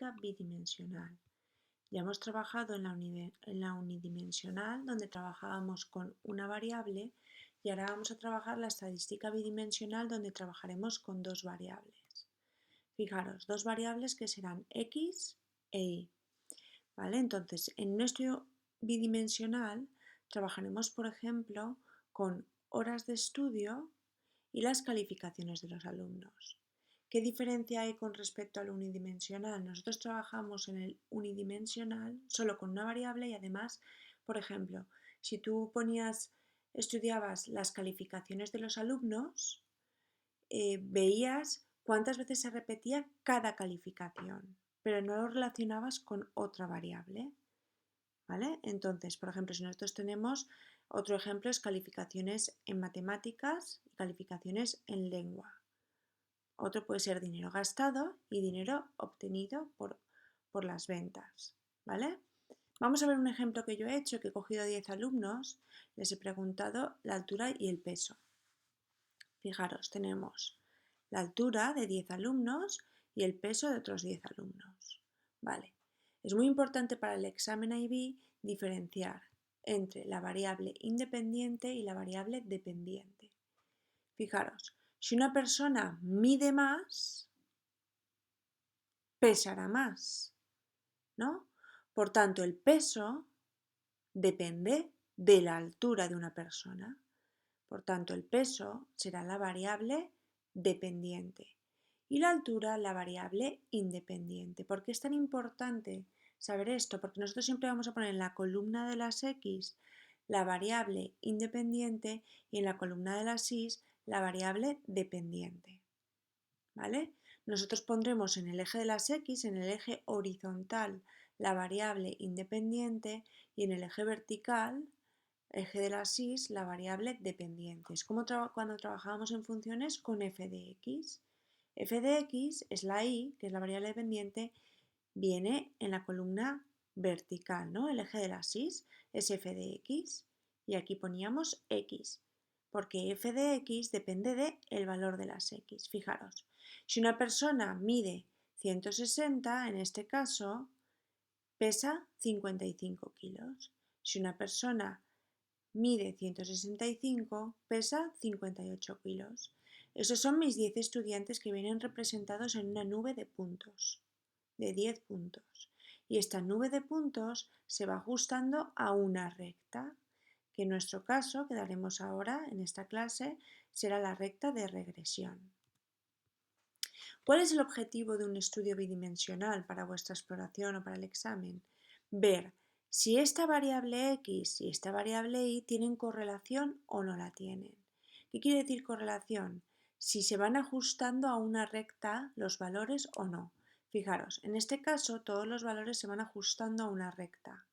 estadística bidimensional. Ya hemos trabajado en la unidimensional, donde trabajábamos con una variable, y ahora vamos a trabajar la estadística bidimensional, donde trabajaremos con dos variables. Fijaros, dos variables que serán x e y. ¿Vale? Entonces, en nuestro bidimensional trabajaremos, por ejemplo, con horas de estudio y las calificaciones de los alumnos. ¿Qué diferencia hay con respecto al unidimensional? Nosotros trabajamos en el unidimensional solo con una variable y además, por ejemplo, si tú estudiabas las calificaciones de los alumnos, veías cuántas veces se repetía cada calificación, pero no lo relacionabas con otra variable. ¿Vale? Entonces, por ejemplo, si nosotros tenemos otro ejemplo es calificaciones en matemáticas y calificaciones en lengua. Otro puede ser dinero gastado y dinero obtenido por las ventas. ¿Vale? Vamos a ver un ejemplo que yo he hecho, que he cogido 10 alumnos, les he preguntado la altura y el peso. Fijaros, tenemos la altura de 10 alumnos y el peso de otros 10 alumnos. Vale. Es muy importante para el examen IB diferenciar entre la variable independiente y la variable dependiente. Fijaros, si una persona mide más, pesará más, ¿no? Por tanto, el peso depende de la altura de una persona. Por tanto, el peso será la variable dependiente y la altura la variable independiente. ¿Por qué es tan importante saber esto? Porque nosotros siempre vamos a poner en la columna de las X la variable independiente y en la columna de las Y la variable dependiente. ¿Vale? Nosotros pondremos en el eje de las X, en el eje horizontal, la variable independiente y en el eje vertical, eje de las Y, la variable dependiente. Es como cuando trabajábamos en funciones con f de x. F de x es la y, que es la variable dependiente, viene en la columna vertical, ¿no? El eje de las Y es f de x y aquí poníamos x, porque f de x depende del valor de las x. Fijaros, si una persona mide 160, en este caso, pesa 55 kilos. Si una persona mide 165, pesa 58 kilos. Esos son mis 10 estudiantes que vienen representados en una nube de puntos, de 10 puntos. Y esta nube de puntos se va ajustando a una recta, que en nuestro caso, que daremos ahora en esta clase, será la recta de regresión. ¿Cuál es el objetivo de un estudio bidimensional para vuestra exploración o para el examen? Ver si esta variable x y esta variable y tienen correlación o no la tienen. ¿Qué quiere decir correlación? Si se van ajustando a una recta los valores o no. Fijaros, en este caso todos los valores se van ajustando a una recta.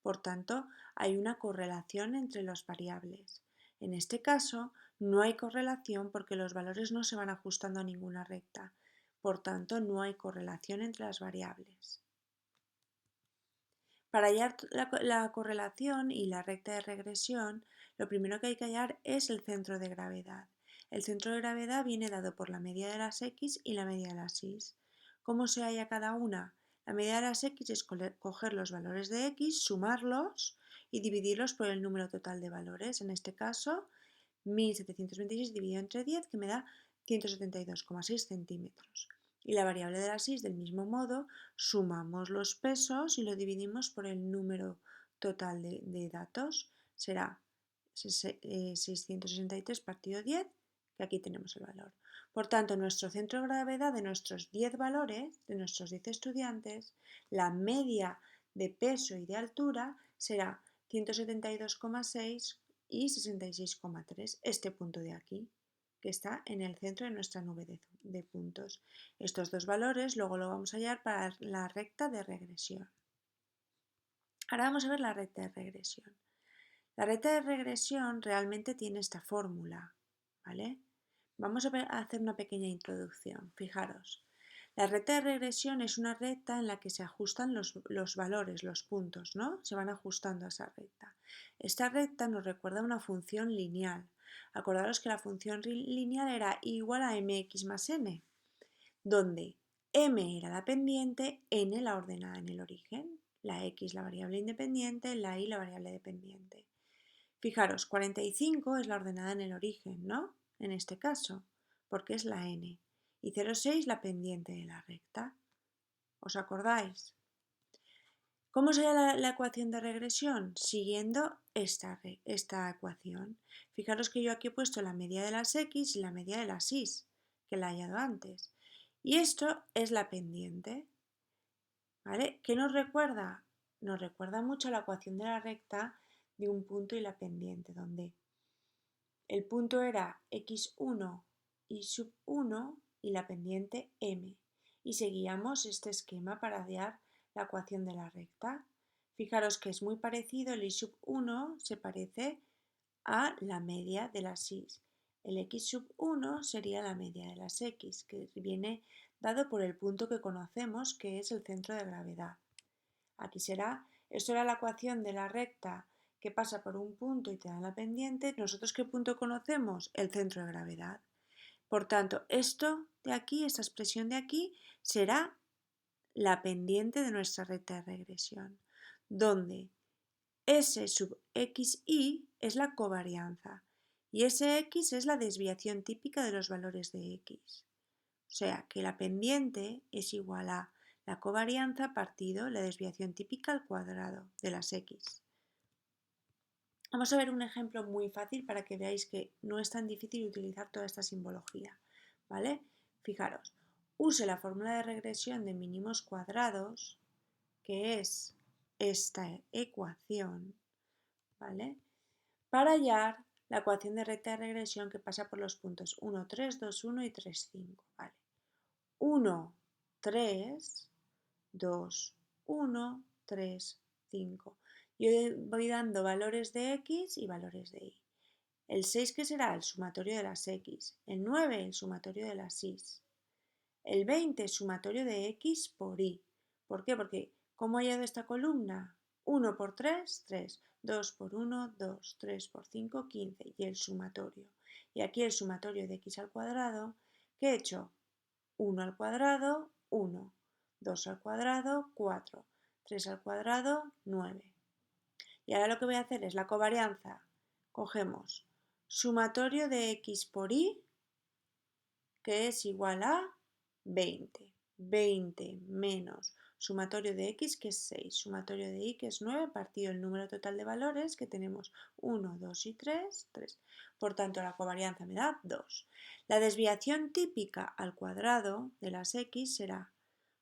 Por tanto, hay una correlación entre las variables. En este caso, no hay correlación porque los valores no se van ajustando a ninguna recta. Por tanto, no hay correlación entre las variables. Para hallar la correlación y la recta de regresión, lo primero que hay que hallar es el centro de gravedad. El centro de gravedad viene dado por la media de las x y la media de las y. ¿Cómo se halla cada una? La media de las x es coger los valores de x, sumarlos y dividirlos por el número total de valores. En este caso, 1726 dividido entre 10, que me da 172,6 centímetros. Y la variable de las y del mismo modo, sumamos los pesos y lo dividimos por el número total de datos. Será 663 partido 10, que aquí tenemos el valor. Por tanto, nuestro centro de gravedad de nuestros 10 valores, de nuestros 10 estudiantes, la media de peso y de altura será 172,6 y 66,3, este punto de aquí, que está en el centro de nuestra nube de puntos. Estos dos valores luego lo vamos a hallar para la recta de regresión. Ahora vamos a ver la recta de regresión. La recta de regresión realmente tiene esta fórmula, ¿vale? Vamos a hacer una pequeña introducción. Fijaros, la recta de regresión es una recta en la que se ajustan los valores, los puntos, ¿no? Se van ajustando a esa recta. Esta recta nos recuerda una función lineal. Acordaros que la función lineal era igual a mx más n, donde M era la pendiente, N la ordenada en el origen, la X la variable independiente, la Y la variable dependiente. Fijaros, 45 es la ordenada en el origen, ¿no? En este caso, porque es la N. Y 0,6 la pendiente de la recta. ¿Os acordáis? ¿Cómo sería la ecuación de regresión? Siguiendo esta ecuación. Fijaros que yo aquí he puesto la media de las X y la media de las Y, que la he hallado antes. Y esto es la pendiente. ¿Vale? ¿Qué nos recuerda? Nos recuerda mucho a la ecuación de la recta de un punto y la pendiente, donde el punto era x1 y sub 1 y la pendiente m. Y seguíamos este esquema para hallar la ecuación de la recta. Fijaros que es muy parecido, el y sub 1 se parece a la media de las y. El x sub 1 sería la media de las x, que viene dado por el punto que conocemos, que es el centro de gravedad. Aquí será, esto era la ecuación de la recta que pasa por un punto y te da la pendiente. ¿Nosotros qué punto conocemos? El centro de gravedad. Por tanto, esto de aquí, esta expresión de aquí, será la pendiente de nuestra recta de regresión, donde S sub xy es la covarianza y Sx es la desviación típica de los valores de x. O sea que la pendiente es igual a la covarianza partido la desviación típica al cuadrado de las x. Vamos a ver un ejemplo muy fácil para que veáis que no es tan difícil utilizar toda esta simbología, ¿vale? Fijaros, use la fórmula de regresión de mínimos cuadrados, que es esta ecuación, ¿vale? Para hallar la ecuación de recta de regresión que pasa por los puntos 1, 3, 2, 1 y 3, 5, ¿vale? 1, 3, 2, 1, 3, 5. Yo voy dando valores de x y valores de y. El 6 que será el sumatorio de las x, el 9 el sumatorio de las y, el 20 sumatorio de x por y. ¿Por qué? Porque ¿cómo he hallado esta columna? 1 por 3, 3, 2 por 1, 2, 3 por 5, 15 y el sumatorio. Y aquí el sumatorio de x al cuadrado, ¿qué he hecho? 1 al cuadrado, 1, 2 al cuadrado, 4, 3 al cuadrado, 9. Y ahora lo que voy a hacer es la covarianza. Cogemos sumatorio de x por y, que es igual a 20. 20 menos sumatorio de x, que es 6, sumatorio de y, que es 9, partido el número total de valores, que tenemos 1, 2 y 3, 3. Por tanto, la covarianza me da 2. La desviación típica al cuadrado de las x será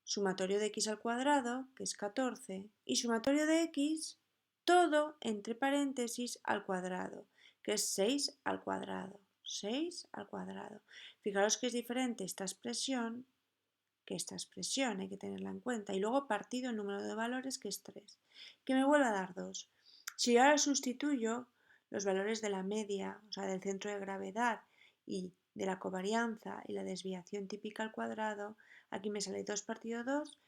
sumatorio de x al cuadrado, que es 14, y sumatorio de x, todo entre paréntesis al cuadrado, que es 6 al cuadrado. 6 al cuadrado. Fijaros que es diferente esta expresión que esta expresión, hay que tenerla en cuenta. Y luego partido el número de valores, que es 3, que me vuelve a dar 2. Si yo ahora sustituyo los valores de la media, o sea, del centro de gravedad y de la covarianza y la desviación típica al cuadrado, aquí me sale 2 partido 2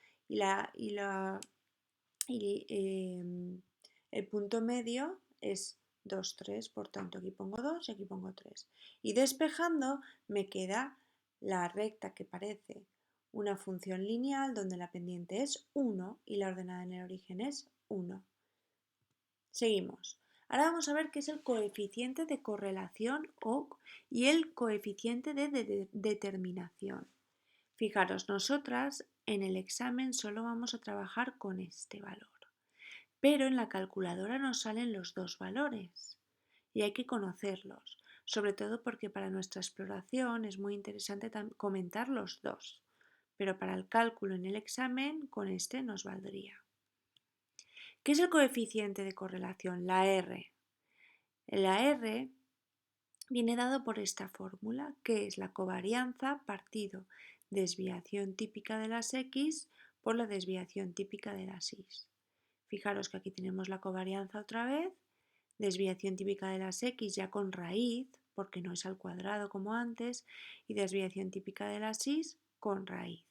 el punto medio es 2, 3, por tanto aquí pongo 2 y aquí pongo 3. Y despejando me queda la recta que parece una función lineal donde la pendiente es 1 y la ordenada en el origen es 1. Seguimos. Ahora vamos a ver qué es el coeficiente de correlación y el coeficiente de determinación. Fijaros, nosotras en el examen solo vamos a trabajar con este valor, pero en la calculadora nos salen los dos valores y hay que conocerlos, sobre todo porque para nuestra exploración es muy interesante comentar los dos, pero para el cálculo en el examen con este nos valdría. ¿Qué es el coeficiente de correlación? La R. La R viene dado por esta fórmula, que es la covarianza partido desviación típica de las X por la desviación típica de las Y. Fijaros que aquí tenemos la covarianza otra vez, desviación típica de las X ya con raíz, porque no es al cuadrado como antes, y desviación típica de las Y con raíz.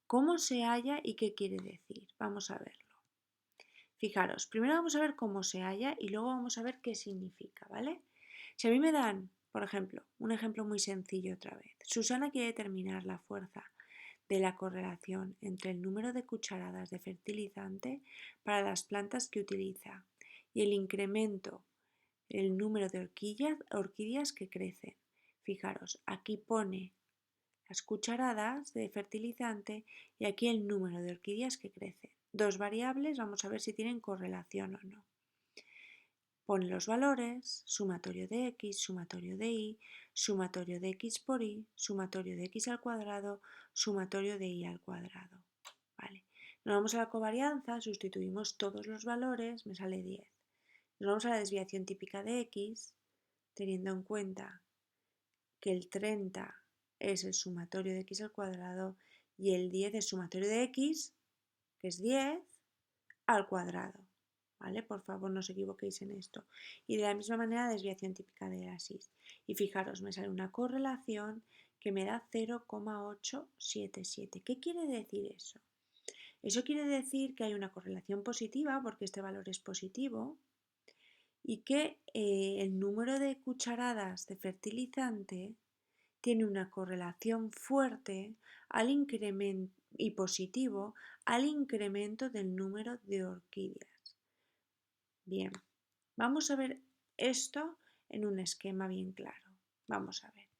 ¿Cómo se halla y qué quiere decir? Vamos a verlo. Fijaros, primero vamos a ver cómo se halla y luego vamos a ver qué significa, ¿vale? Si a mí me dan, por ejemplo, un ejemplo muy sencillo otra vez. Susana quiere determinar la fuerza de la correlación entre el número de cucharadas de fertilizante para las plantas que utiliza y el incremento el número de orquídeas que crecen. Fijaros, aquí pone las cucharadas de fertilizante y aquí el número de orquídeas que crecen. Dos variables, vamos a ver si tienen correlación o no. Pone los valores, sumatorio de x, sumatorio de y, sumatorio de x por y, sumatorio de x al cuadrado, sumatorio de y al cuadrado. Vale. Nos vamos a la covarianza, sustituimos todos los valores, me sale 10. Nos vamos a la desviación típica de x, teniendo en cuenta que el 30 es el sumatorio de x al cuadrado y el 10 es sumatorio de x, que es 10, al cuadrado. ¿Vale? Por favor, no os equivoquéis en esto. Y de la misma manera, desviación típica de la SIS. Y fijaros, me sale una correlación que me da 0,877. ¿Qué quiere decir eso? Eso quiere decir que hay una correlación positiva, porque este valor es positivo, y que el número de cucharadas de fertilizante tiene una correlación fuerte al incremento y positivo al incremento del número de orquídeas. Bien, vamos a ver esto en un esquema bien claro. Vamos a ver.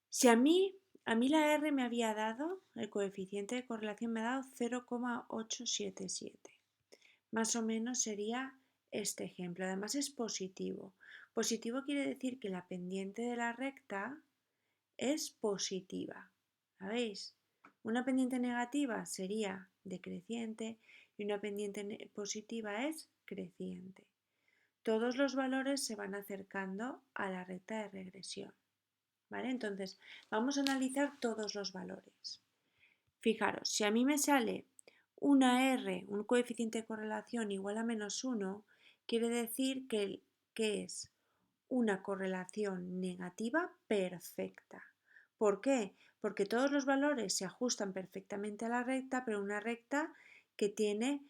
Si a mí la R me había dado, el coeficiente de correlación me ha dado 0,877. Más o menos sería este ejemplo. Además es positivo. Positivo quiere decir que la pendiente de la recta es positiva. ¿La veis? Una pendiente negativa sería decreciente y una pendiente positiva es creciente. Todos los valores se van acercando a la recta de regresión. ¿Vale? Entonces, vamos a analizar todos los valores. Fijaros, si a mí me sale una R, un coeficiente de correlación igual a -1, quiere decir que es una correlación negativa perfecta. ¿Por qué? Porque todos los valores se ajustan perfectamente a la recta, pero una recta que tiene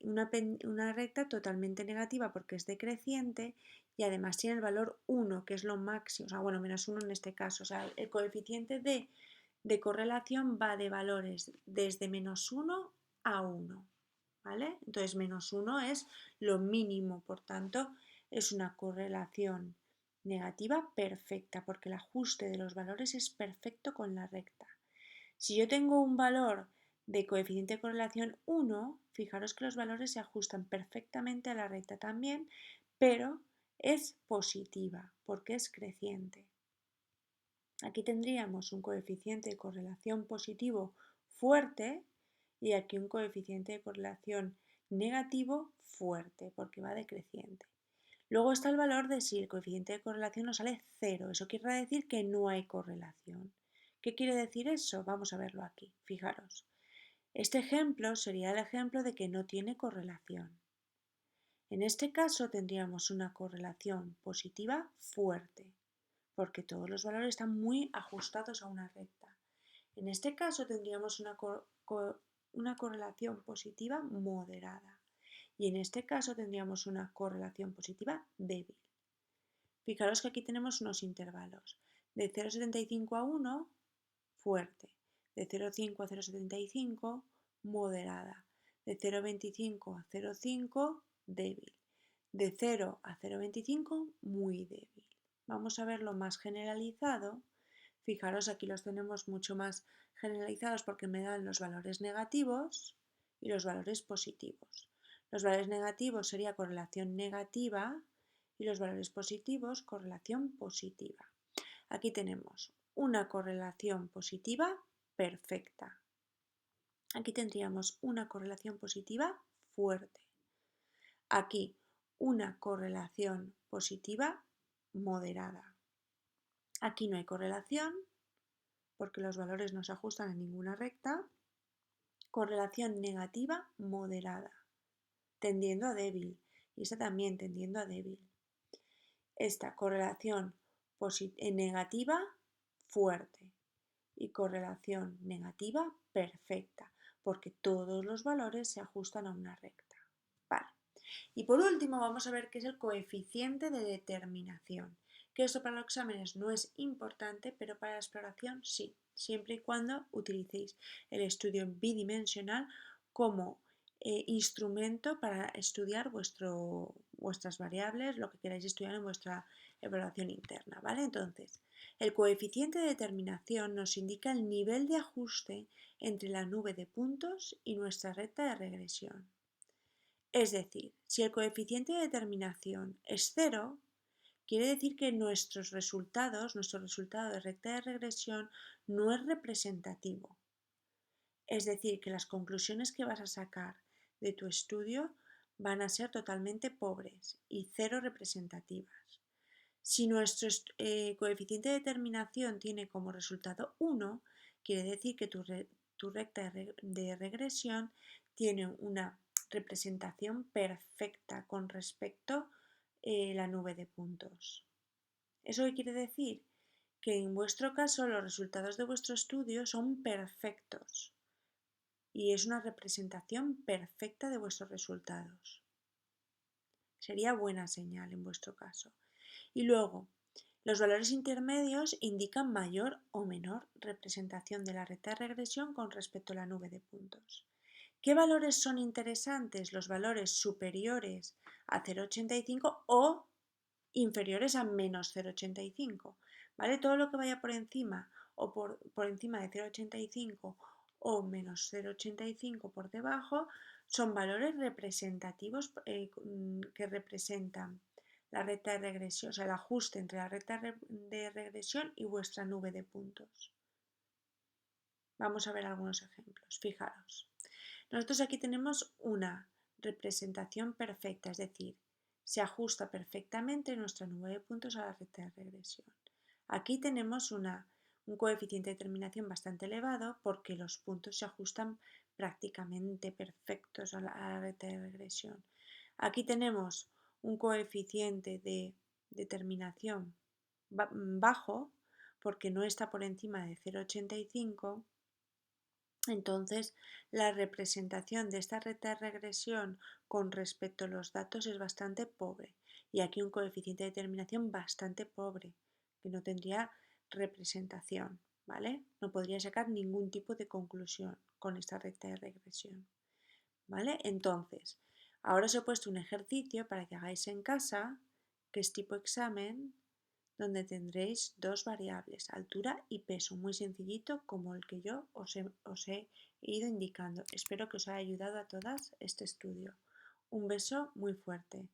una recta totalmente negativa porque es decreciente y además tiene el valor 1, que es lo máximo, o sea, bueno, -1 en este caso, o sea, el coeficiente de correlación va de valores desde -1 a 1, ¿vale? Entonces, -1 es lo mínimo, por tanto, es una correlación negativa perfecta, porque el ajuste de los valores es perfecto con la recta. Si yo tengo un valor de coeficiente de correlación 1, fijaros que los valores se ajustan perfectamente a la recta también, pero es positiva porque es creciente. Aquí tendríamos un coeficiente de correlación positivo fuerte y aquí un coeficiente de correlación negativo fuerte porque va decreciente. Luego está el valor de si el coeficiente de correlación nos sale 0. Eso quiere decir que no hay correlación. ¿Qué quiere decir eso? Vamos a verlo aquí. Fijaros. Este ejemplo sería el ejemplo de que no tiene correlación. En este caso tendríamos una correlación positiva fuerte, porque todos los valores están muy ajustados a una recta. En este caso tendríamos una correlación positiva moderada y en este caso tendríamos una correlación positiva débil. Fijaros que aquí tenemos unos intervalos de 0,75 a 1 fuerte, de 0,5 a 0,75 moderada, de 0,25 a 0,5 débil, de 0 a 0,25 muy débil. Vamos a ver lo más generalizado. Fijaros, aquí los tenemos mucho más generalizados porque me dan los valores negativos y los valores positivos. Los valores negativos sería correlación negativa y los valores positivos correlación positiva. Aquí tenemos una correlación positiva perfecta. Aquí tendríamos una correlación positiva fuerte. Aquí una correlación positiva moderada. Aquí no hay correlación porque los valores no se ajustan a ninguna recta. Correlación negativa moderada, tendiendo a débil. Y esta también tendiendo a débil. Esta correlación negativa fuerte y correlación negativa perfecta, porque todos los valores se ajustan a una recta. Vale. Y por último vamos a ver qué es el coeficiente de determinación. que esto para los exámenes no es importante, pero para la exploración sí, siempre y cuando utilicéis el estudio bidimensional como instrumento para estudiar vuestras variables, lo que queráis estudiar en vuestra evaluación interna, ¿vale? Entonces, el coeficiente de determinación nos indica el nivel de ajuste entre la nube de puntos y nuestra recta de regresión. Es decir, si el coeficiente de determinación es 0, quiere decir que nuestro resultado de recta de regresión no es representativo. Es decir, que las conclusiones que vas a sacar de tu estudio van a ser totalmente pobres y 0 representativas. Si nuestro coeficiente de determinación tiene como resultado 1, quiere decir que tu recta de regresión tiene una representación perfecta con respecto a la nube de puntos. ¿Eso qué quiere decir? Que en vuestro caso los resultados de vuestro estudio son perfectos y es una representación perfecta de vuestros resultados. Sería buena señal en vuestro caso. Y luego, los valores intermedios indican mayor o menor representación de la recta de regresión con respecto a la nube de puntos. ¿Qué valores son interesantes? Los valores superiores a 0,85 o inferiores a menos 0,85. ¿Vale? Todo lo que vaya por encima o por encima de 0,85 o menos 0,85 por debajo son valores representativos que representan la recta de regresión, o sea, el ajuste entre la recta de regresión y vuestra nube de puntos. Vamos a ver algunos ejemplos. Fijaros. Nosotros aquí tenemos una representación perfecta, es decir, se ajusta perfectamente nuestra nube de puntos a la recta de regresión. Aquí tenemos un coeficiente de determinación bastante elevado porque los puntos se ajustan prácticamente perfectos a la recta de regresión. Aquí tenemos un coeficiente de determinación bajo porque no está por encima de 0,85. Entonces, la representación de esta recta de regresión con respecto a los datos es bastante pobre. Y aquí un coeficiente de determinación bastante pobre, que no tendría representación, ¿vale? No podría sacar ningún tipo de conclusión con esta recta de regresión, ¿vale? Entonces, ahora os he puesto un ejercicio para que hagáis en casa, que es tipo examen, donde tendréis dos variables, altura y peso, muy sencillito como el que yo os he ido indicando. Espero que os haya ayudado a todas este estudio. Un beso muy fuerte.